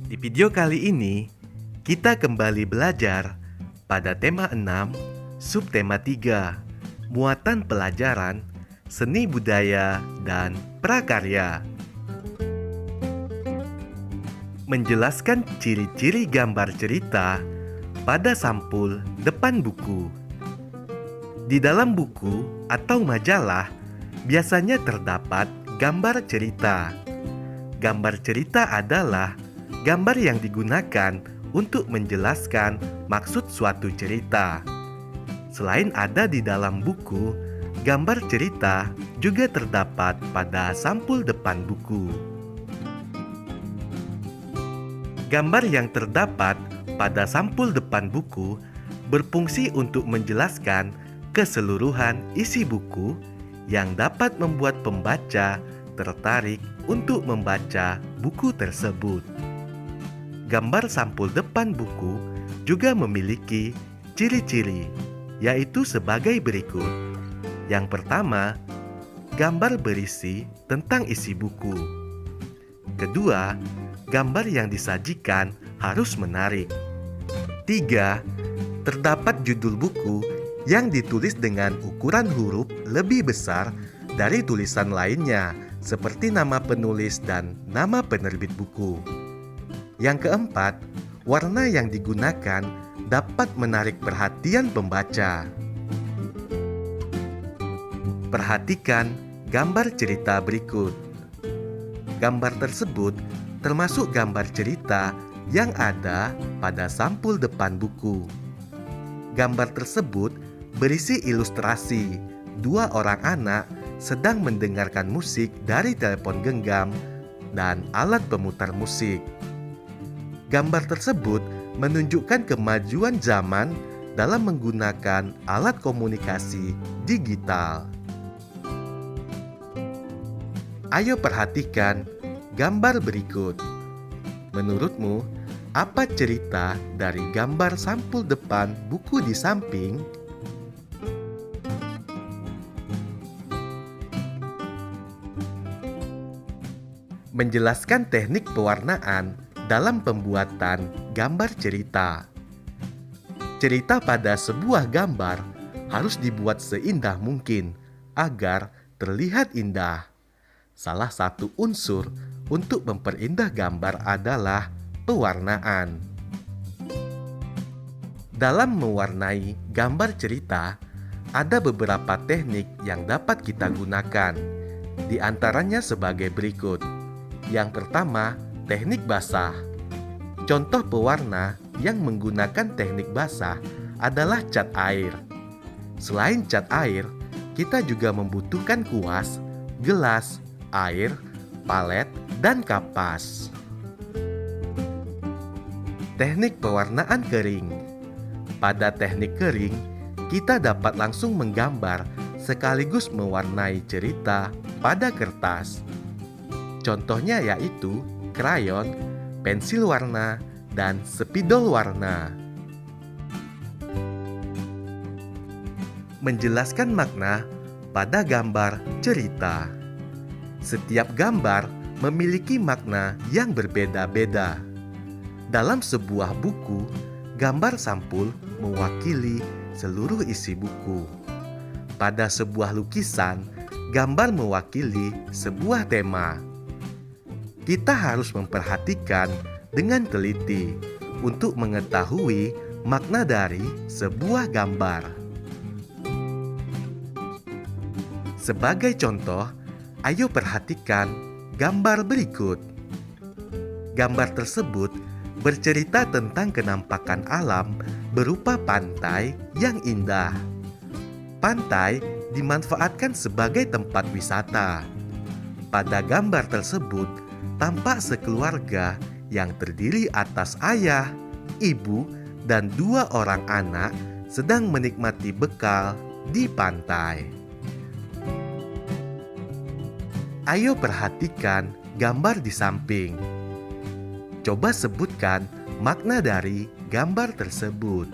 Di video kali ini, kita kembali belajar pada tema 6, subtema 3, muatan pelajaran, seni budaya, dan prakarya. Menjelaskan ciri-ciri gambar cerita pada sampul depan buku. Di dalam buku atau majalah, biasanya terdapat gambar cerita. Gambar cerita adalah gambar yang digunakan untuk menjelaskan maksud suatu cerita. Selain ada di dalam buku, gambar cerita juga terdapat pada sampul depan buku. Gambar yang terdapat pada sampul depan buku berfungsi untuk menjelaskan keseluruhan isi buku yang dapat membuat pembaca tertarik untuk membaca buku tersebut. Gambar sampul depan buku juga memiliki ciri-ciri, yaitu sebagai berikut. Yang pertama, gambar berisi tentang isi buku. Kedua, gambar yang disajikan harus menarik. 3. Terdapat judul buku yang ditulis dengan ukuran huruf lebih besar dari tulisan lainnya, seperti nama penulis dan nama penerbit buku. Yang keempat, warna yang digunakan dapat menarik perhatian pembaca. Perhatikan gambar cerita berikut. Gambar tersebut termasuk gambar cerita yang ada pada sampul depan buku. Gambar tersebut berisi ilustrasi dua orang anak sedang mendengarkan musik dari telepon genggam dan alat pemutar musik. Gambar tersebut menunjukkan kemajuan zaman dalam menggunakan alat komunikasi digital. Ayo perhatikan gambar berikut. Menurutmu, apa cerita dari gambar sampul depan buku di samping? Menjelaskan teknik pewarnaan dalam pembuatan gambar cerita. Cerita pada sebuah gambar harus dibuat seindah mungkin agar terlihat indah. Salah satu unsur untuk memperindah gambar adalah pewarnaan. Dalam mewarnai gambar cerita, ada beberapa teknik yang dapat kita gunakan. Di antaranya sebagai berikut. Yang pertama, teknik basah. Contoh pewarna yang menggunakan teknik basah adalah cat air. Selain cat air, kita juga membutuhkan kuas, gelas, air, palet, dan kapas. Teknik pewarnaan kering. Pada teknik kering, kita dapat langsung menggambar sekaligus mewarnai cerita pada kertas. Contohnya yaitu krayon, pensil warna, dan spidol warna. Menjelaskan makna pada gambar cerita. Setiap gambar memiliki makna yang berbeda-beda. Dalam sebuah buku, gambar sampul mewakili seluruh isi buku. Pada sebuah lukisan, gambar mewakili sebuah tema. Kita harus memperhatikan dengan teliti untuk mengetahui makna dari sebuah gambar. Sebagai contoh, ayo perhatikan gambar berikut. Gambar tersebut bercerita tentang kenampakan alam berupa pantai yang indah. Pantai dimanfaatkan sebagai tempat wisata. Pada gambar tersebut, tampak sekeluarga yang terdiri atas ayah, ibu, dan dua orang anak sedang menikmati bekal di pantai. Ayo perhatikan gambar di samping. Coba sebutkan makna dari gambar tersebut.